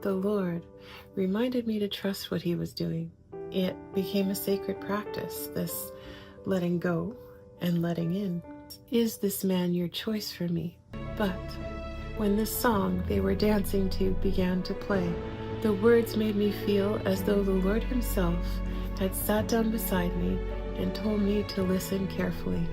the Lord reminded me to trust what he was doing. It became a sacred practice, this letting go and letting in. Is this man your choice for me? But when the song they were dancing to began to play, the words made me feel as though the Lord himself had sat down beside me and told me to listen carefully.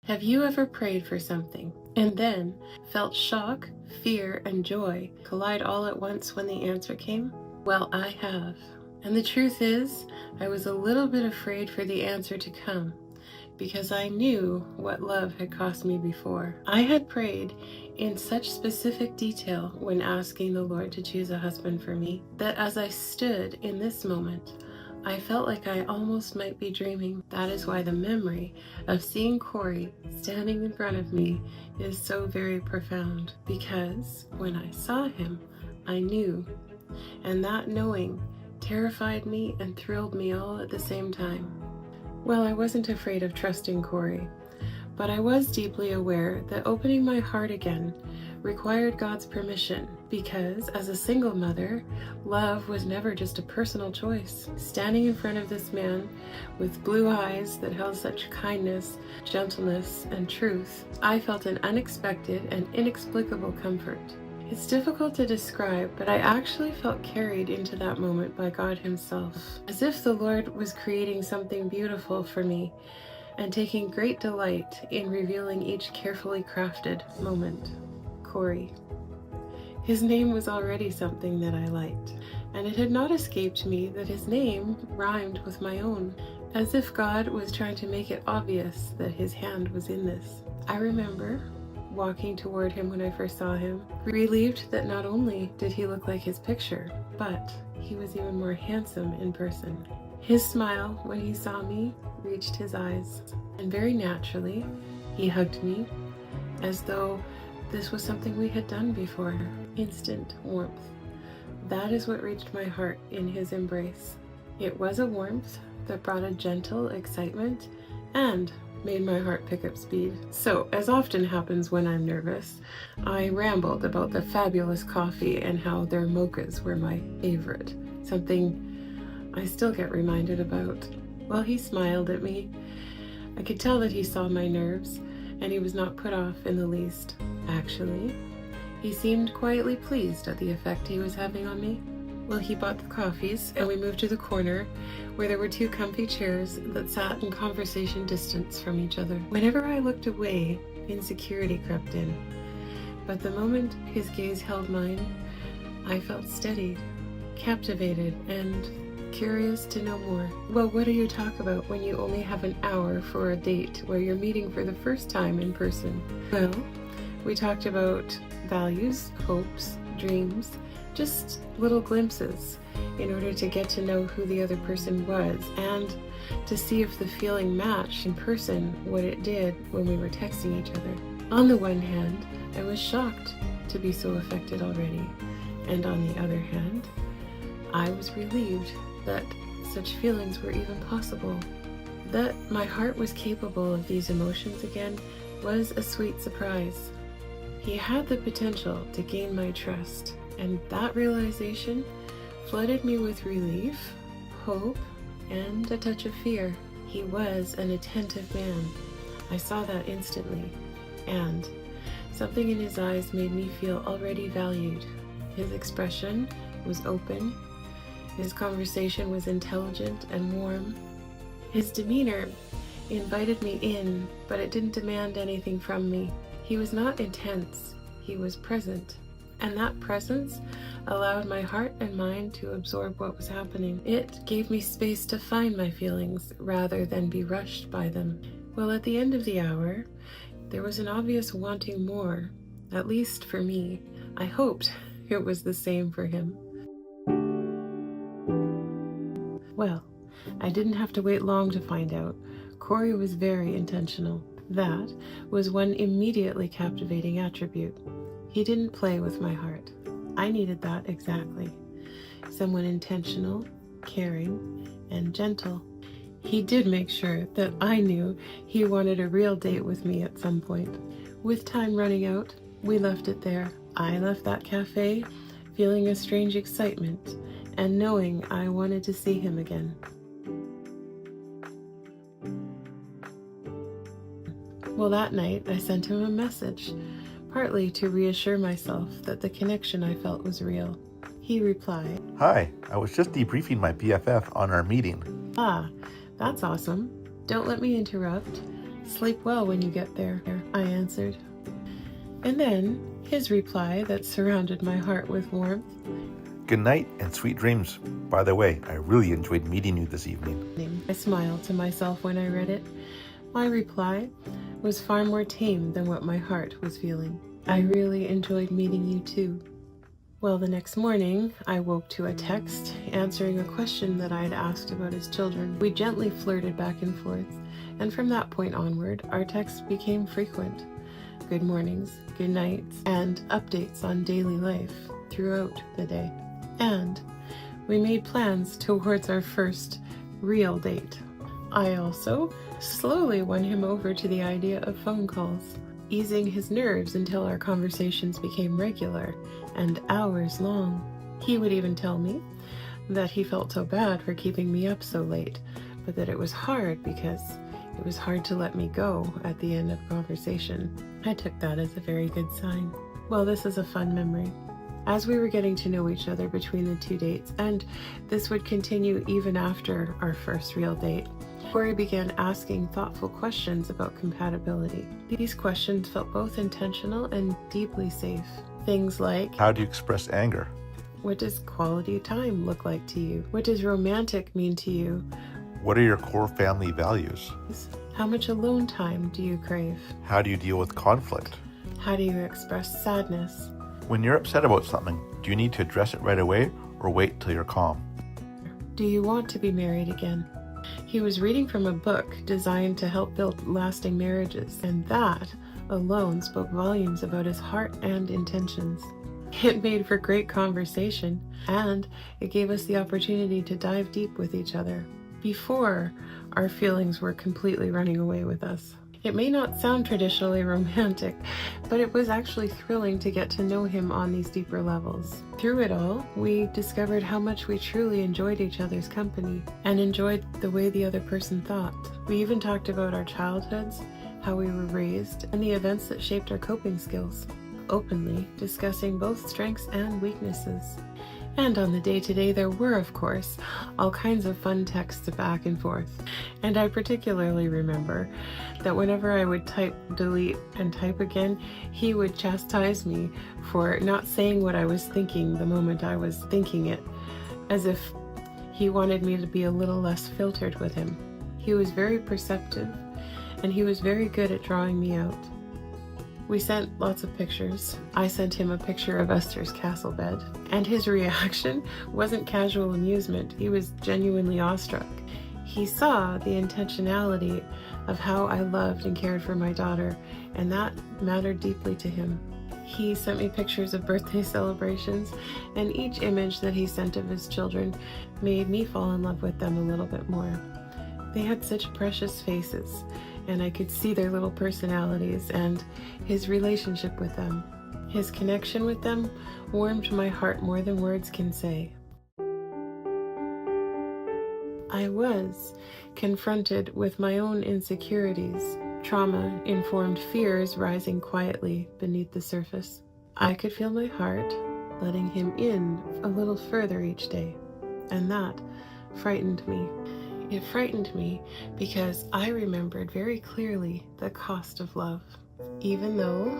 Have you ever prayed for something and then felt shock, fear, and joy collide all at once when the answer came? Well, I have. And the truth is, I was a little bit afraid for the answer to come, because I knew what love had cost me before. I had prayed in such specific detail when asking the Lord to choose a husband for me, that as I stood in this moment, I felt like I almost might be dreaming. That is why the memory of seeing Corey standing in front of me is so very profound, because when I saw him, I knew, and that knowing terrified me and thrilled me all at the same time. Well, I wasn't afraid of trusting Corey, but I was deeply aware that opening my heart again required God's permission, because as a single mother, love was never just a personal choice. Standing in front of this man with blue eyes that held such kindness, gentleness, and truth, I felt an unexpected and inexplicable comfort. It's difficult to describe, but I actually felt carried into that moment by God himself, as if the Lord was creating something beautiful for me and taking great delight in revealing each carefully crafted moment. Corey. His name was already something that I liked, and it had not escaped me that his name rhymed with my own, as if God was trying to make it obvious that his hand was in this. I remember walking toward him when I first saw him, relieved that not only did he look like his picture, but he was even more handsome in person. His smile when he saw me reached his eyes, and very naturally, he hugged me as though this was something we had done before. Instant warmth. That is what reached my heart in his embrace. It was a warmth that brought a gentle excitement and made my heart pick up speed. So, as often happens when I'm nervous, I rambled about the fabulous coffee and how their mochas were my favorite, something I still get reminded about. Well, he smiled at me. I could tell that he saw my nerves, and he was not put off in the least. Actually, he seemed quietly pleased at the effect he was having on me. Well, he bought the coffees, and we moved to the corner where there were two comfy chairs that sat in conversation distance from each other. Whenever I looked away, insecurity crept in. But the moment his gaze held mine, I felt steadied, captivated, and curious to know more. Well, what do you talk about when you only have an hour for a date where you're meeting for the first time in person? Well, we talked about values, hopes, dreams, just little glimpses in order to get to know who the other person was and to see if the feeling matched in person what it did when we were texting each other. On the one hand, I was shocked to be so affected already, and on the other hand, I was relieved that such feelings were even possible. That my heart was capable of these emotions again was a sweet surprise. He had the potential to gain my trust, and that realization flooded me with relief, hope, and a touch of fear. He was an attentive man. I saw that instantly, and something in his eyes made me feel already valued. His expression was open. His conversation was intelligent and warm. His demeanor invited me in, but it didn't demand anything from me. He was not intense, he was present, and that presence allowed my heart and mind to absorb what was happening. It gave me space to find my feelings rather than be rushed by them. Well, at the end of the hour, there was an obvious wanting more, at least for me. I hoped it was the same for him. Well, I didn't have to wait long to find out. Corey was very intentional. That was one immediately captivating attribute. He didn't play with my heart. I needed that exactly. Someone intentional, caring, and gentle. He did make sure that I knew he wanted a real date with me at some point. With time running out, we left it there. I left that cafe feeling a strange excitement and knowing I wanted to see him again. Well, that night I sent him a message, partly to reassure myself that the connection I felt was real. He replied, "Hi, I was just debriefing my BFF on our meeting." "Ah, that's awesome. Don't let me interrupt. Sleep well when you get there," I answered. And then his reply that surrounded my heart with warmth. "Good night and sweet dreams. By the way, I really enjoyed meeting you this evening." I smiled to myself when I read it. My reply was far more tame than what my heart was feeling. I really enjoyed meeting you too. Well, the next morning, I woke to a text answering a question that I had asked about his children. We gently flirted back and forth, and from that point onward, our texts became frequent. Good mornings, good nights, and updates on daily life throughout the day. And we made plans towards our first real date. I also slowly won him over to the idea of phone calls, easing his nerves until our conversations became regular and hours long. He would even tell me that he felt so bad for keeping me up so late, but that it was hard because it was hard to let me go at the end of conversation. I took that as a very good sign. Well, this is a fun memory. As we were getting to know each other between the two dates, and this would continue even after our first real date, Corey began asking thoughtful questions about compatibility. These questions felt both intentional and deeply safe. Things like, "How do you express anger?" what does quality time look like to you? What does romantic mean to you? "What are your core family values?" How much alone time do you crave? "How do you deal with conflict?" How do you express sadness? "When you're upset about something, do you need to address it right away or wait till you're calm?" Do you want to be married again? He was reading from a book designed to help build lasting marriages, and that alone spoke volumes about his heart and intentions. It made for great conversation, and it gave us the opportunity to dive deep with each other before our feelings were completely running away with us. It may not sound traditionally romantic, but it was actually thrilling to get to know him on these deeper levels. Through it all, we discovered how much we truly enjoyed each other's company and enjoyed the way the other person thought. We even talked about our childhoods, how we were raised, and the events that shaped our coping skills, openly discussing both strengths and weaknesses. And on the day-to-day, there were, of course, all kinds of fun texts back and forth. And I particularly remember that whenever I would type delete and type again, he would chastise me for not saying what I was thinking the moment I was thinking it, as if he wanted me to be a little less filtered with him. He was very perceptive, and he was very good at drawing me out. We sent lots of pictures. I sent him a picture of Esther's castle bed, and his reaction wasn't casual amusement. He was genuinely awestruck. He saw the intentionality of how I loved and cared for my daughter, and that mattered deeply to him. He sent me pictures of birthday celebrations, and each image that he sent of his children made me fall in love with them a little bit more. They had such precious faces, and I could see their little personalities and his relationship with them. His connection with them warmed my heart more than words can say. I was confronted with my own insecurities, trauma-informed fears rising quietly beneath the surface. I could feel my heart letting him in a little further each day, and that frightened me. It frightened me because I remembered very clearly the cost of love. Even though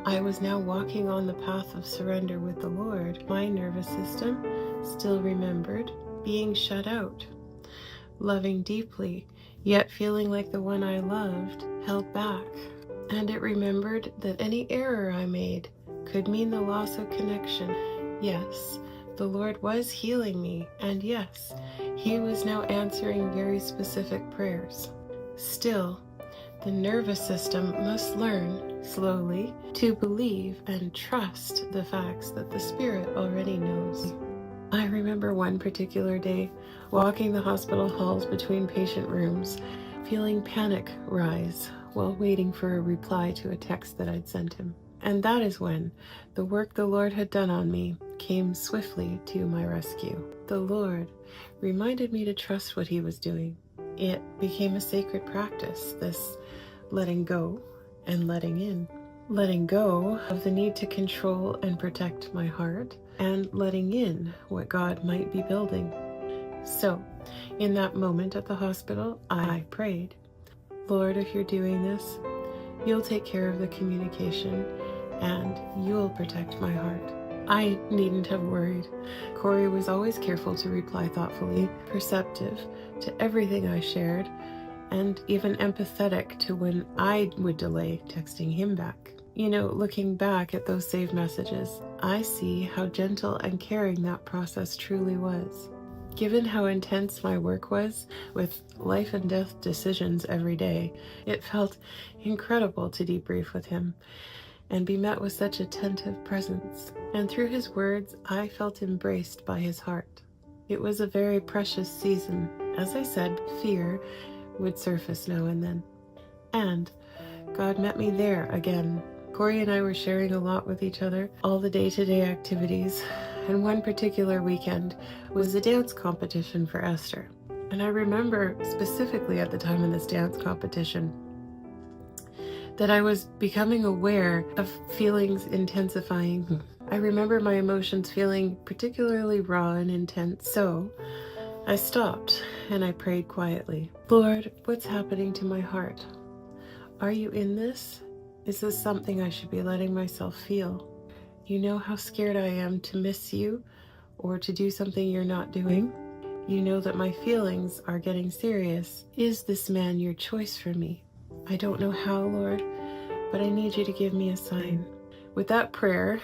I was now walking on the path of surrender with the Lord, my nervous system still remembered being shut out, loving deeply, yet feeling like the one I loved held back. And it remembered that any error I made could mean the loss of connection. Yes, the Lord was healing me, and yes, He was now answering very specific prayers. Still, the nervous system must learn, slowly, to believe and trust the facts that the Spirit already knows. I remember one particular day, walking the hospital halls between patient rooms, feeling panic rise while waiting for a reply to a text that I'd sent him. And that is when the work the Lord had done on me came swiftly to my rescue. The Lord reminded me to trust what He was doing. It became a sacred practice, this letting go and letting in. Letting go of the need to control and protect my heart, and letting in what God might be building. So, in that moment at the hospital, I prayed, Lord, if you're doing this, you'll take care of the communication and you'll protect my heart. I needn't have worried. Corey was always careful to reply thoughtfully, perceptive to everything I shared, and even empathetic to when I would delay texting him back. You know, looking back at those saved messages, I see how gentle and caring that process truly was. Given how intense my work was, with life and death decisions every day, it felt incredible to debrief with him and be met with such attentive presence. And through his words, I felt embraced by his heart. It was a very precious season. As I said, fear would surface now and then. And God met me there again. Corey and I were sharing a lot with each other, all the day-to-day activities, and one particular weekend was a dance competition for Esther. And I remember specifically at the time of this dance competition that I was becoming aware of feelings intensifying. I remember my emotions feeling particularly raw and intense, so I stopped and I prayed quietly. Lord, what's happening to my heart? Are you in this? Is this something I should be letting myself feel? You know how scared I am to miss you or to do something you're not doing. You know that my feelings are getting serious. Is this man your choice for me? I don't know how, Lord, but I need you to give me a sign. With that prayer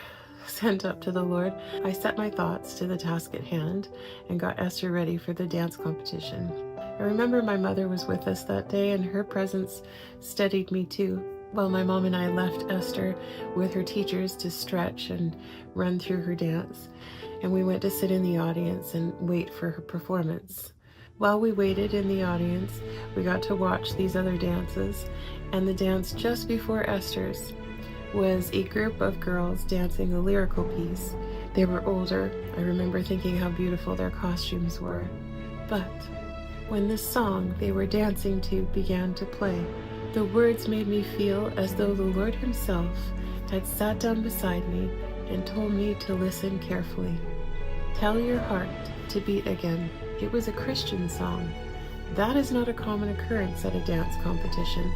sent up to the Lord, I set my thoughts to the task at hand and got Esther ready for the dance competition. I remember my mother was with us that day, and her presence steadied me too. While my mom and I left Esther with her teachers to stretch and run through her dance, and we went to sit in the audience and wait for her performance. While we waited in the audience, we got to watch these other dances, and the dance just before Esther's was a group of girls dancing a lyrical piece. They were older. I remember thinking how beautiful their costumes were. But when the song they were dancing to began to play, the words made me feel as though the Lord Himself had sat down beside me and told me to listen carefully. Tell your heart to beat again. It was a Christian song. That is not a common occurrence at a dance competition.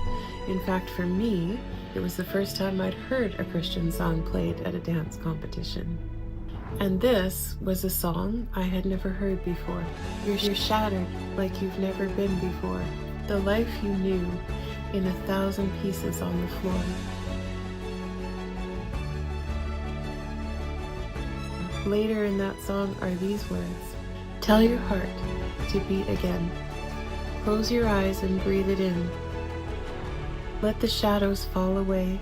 In fact, for me, it was the first time I'd heard a Christian song played at a dance competition. And this was a song I had never heard before. You're shattered like you've never been before. The life you knew in 1,000 pieces on the floor. Later in that song are these words. Tell your heart to beat again. Close your eyes and breathe it in. Let the shadows fall away.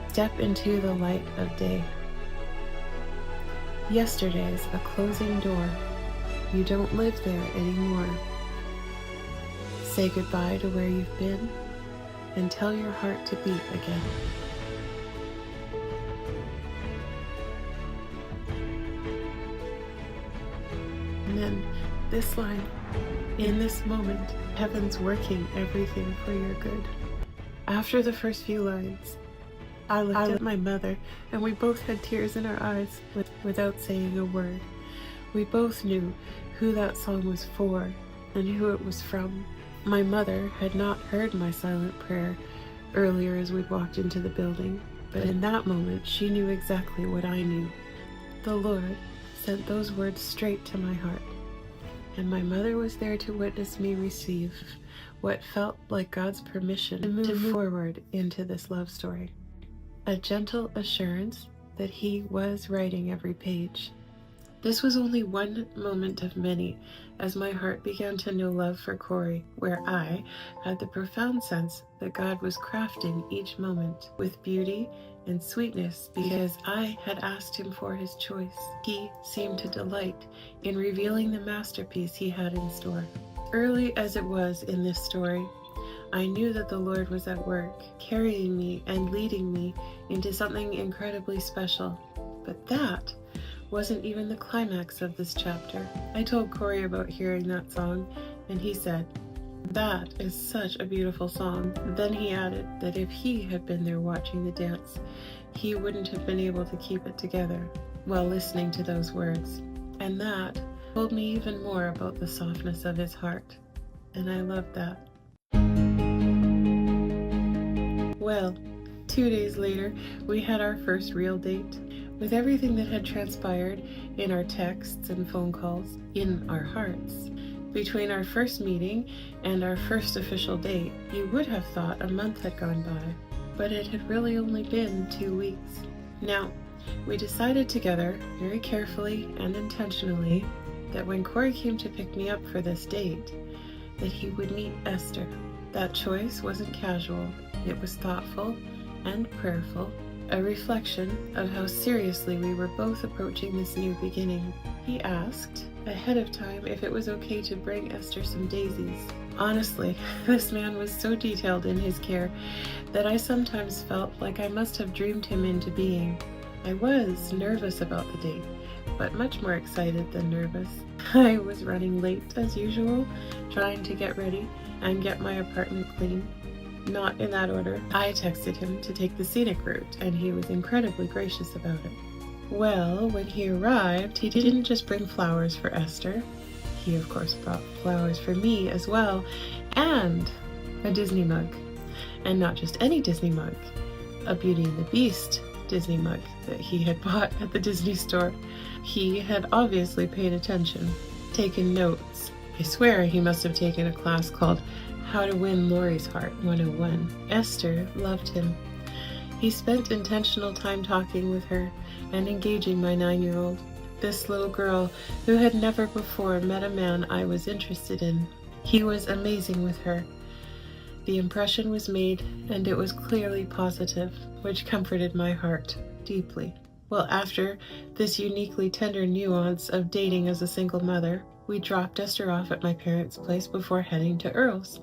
Step into the light of day. Yesterday's a closing door. You don't live there anymore. Say goodbye to where you've been and tell your heart to beat again. And then this line, in this moment, heaven's working everything for your good. After the first few lines, I looked at my mother, and we both had tears in our eyes without saying a word. We both knew who that song was for and who it was from. My mother had not heard my silent prayer earlier as we walked into the building, but in that moment she knew exactly what I knew. The Lord sent those words straight to my heart, and my mother was there to witness me receive what felt like God's permission to move forward into this love story. A gentle assurance that He was writing every page. This was only one moment of many as my heart began to know love for Corey, where I had the profound sense that God was crafting each moment with beauty and sweetness because I had asked Him for His choice. He seemed to delight in revealing the masterpiece He had in store. Early as it was in this story, I knew that the Lord was at work, carrying me and leading me into something incredibly special. But that wasn't even the climax of this chapter. I told Corey about hearing that song, and he said, "That is such a beautiful song." Then he added that if he had been there watching the dance, he wouldn't have been able to keep it together while listening to those words. And that told me even more about the softness of his heart. And I loved that. Well, 2 days later, we had our first real date. With everything that had transpired in our texts and phone calls, in our hearts, between our first meeting and our first official date, you would have thought a month had gone by, but it had really only been 2 weeks. Now, we decided together, very carefully and intentionally, that when Corey came to pick me up for this date, that he would meet Esther. That choice wasn't casual, it was thoughtful and prayerful, a reflection of how seriously we were both approaching this new beginning. He asked ahead of time if it was okay to bring Esther some daisies. Honestly, this man was so detailed in his care that I sometimes felt like I must have dreamed him into being. I was nervous about the date, but much more excited than nervous. I was running late as usual, trying to get ready and get my apartment clean. Not in that order. I texted him to take the scenic route, and he was incredibly gracious about it. Well, when he arrived, he didn't just bring flowers for Esther. He, of course, brought flowers for me as well, and a Disney mug. And not just any Disney mug, a Beauty and the Beast Disney mug that he had bought at the Disney store. He had obviously paid attention, taken notes. I swear he must have taken a class called How to Win Lori's Heart 101. Esther loved him. He spent intentional time talking with her and engaging my 9-year-old, this little girl who had never before met a man I was interested in. He was amazing with her. The impression was made, and it was clearly positive, which comforted my heart deeply. Well, after this uniquely tender nuance of dating as a single mother, we dropped Esther off at my parents' place before heading to Earl's,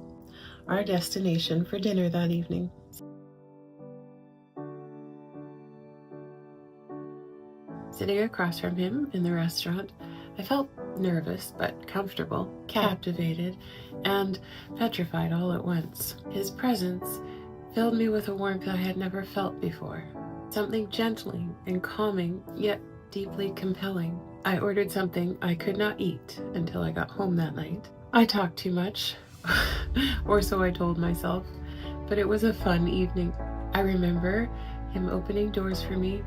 our destination for dinner that evening. Sitting across from him in the restaurant, I felt nervous but comfortable, captivated, and petrified all at once. His presence filled me with a warmth I had never felt before, something gently and calming, yet deeply compelling. I ordered something I could not eat until I got home that night. I talked too much, or so I told myself, but it was a fun evening. I remember him opening doors for me,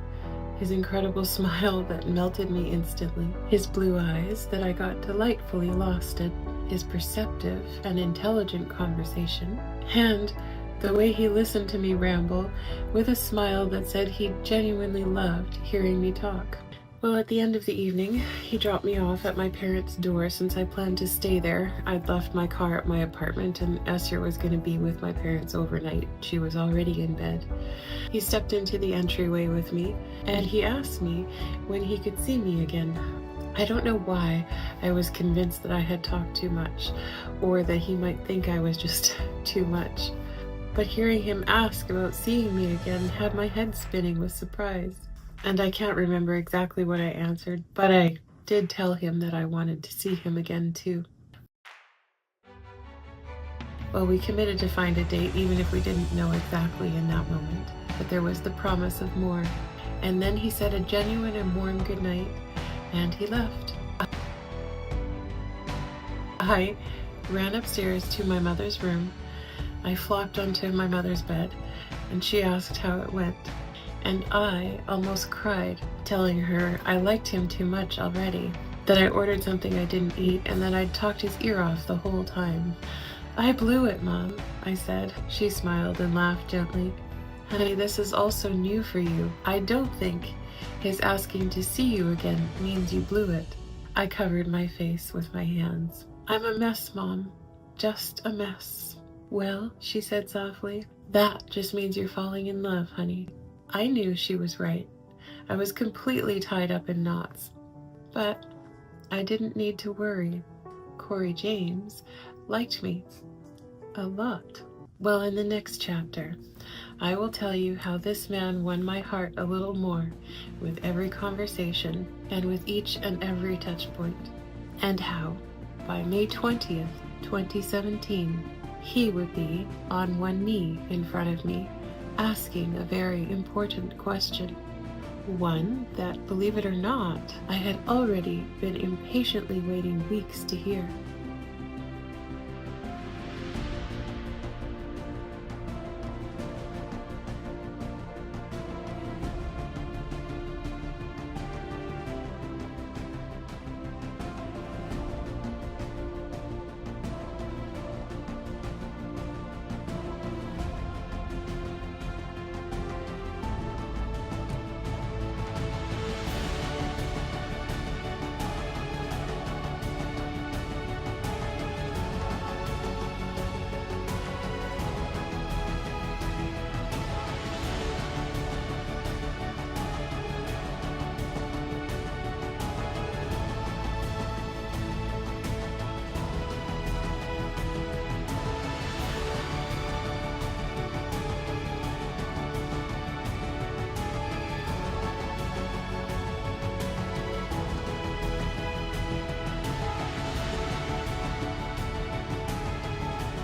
his incredible smile that melted me instantly, his blue eyes that I got delightfully lost in, his perceptive and intelligent conversation, and the way he listened to me ramble with a smile that said he genuinely loved hearing me talk. Well, at the end of the evening, he dropped me off at my parents' door since I planned to stay there. I'd left my car at my apartment and Esther was going to be with my parents overnight. She was already in bed. He stepped into the entryway with me and he asked me when he could see me again. I don't know why I was convinced that I had talked too much or that he might think I was just too much. But hearing him ask about seeing me again had my head spinning with surprise. And I can't remember exactly what I answered, but I did tell him that I wanted to see him again too. Well, we committed to find a date even if we didn't know exactly in that moment, but there was the promise of more. And then he said a genuine and warm goodnight, and he left. I ran upstairs to my mother's room. I flopped onto my mother's bed, and she asked how it went. And I almost cried, telling her I liked him too much already, that I ordered something I didn't eat, and that I'd talked his ear off the whole time. "I blew it, Mom," I said. She smiled and laughed gently. "Honey, this is also new for you. I don't think his asking to see you again means you blew it." I covered my face with my hands. "I'm a mess, Mom. Just a mess." "Well," she said softly, "that just means you're falling in love, honey." I knew she was right. I was completely tied up in knots. But I didn't need to worry. Corey James liked me a lot. Well, in the next chapter, I will tell you how this man won my heart a little more with every conversation and with each and every touch point, and how, by May 20th, 2017, he would be on one knee in front of me, asking a very important question. One that, believe it or not, I had already been impatiently waiting weeks to hear.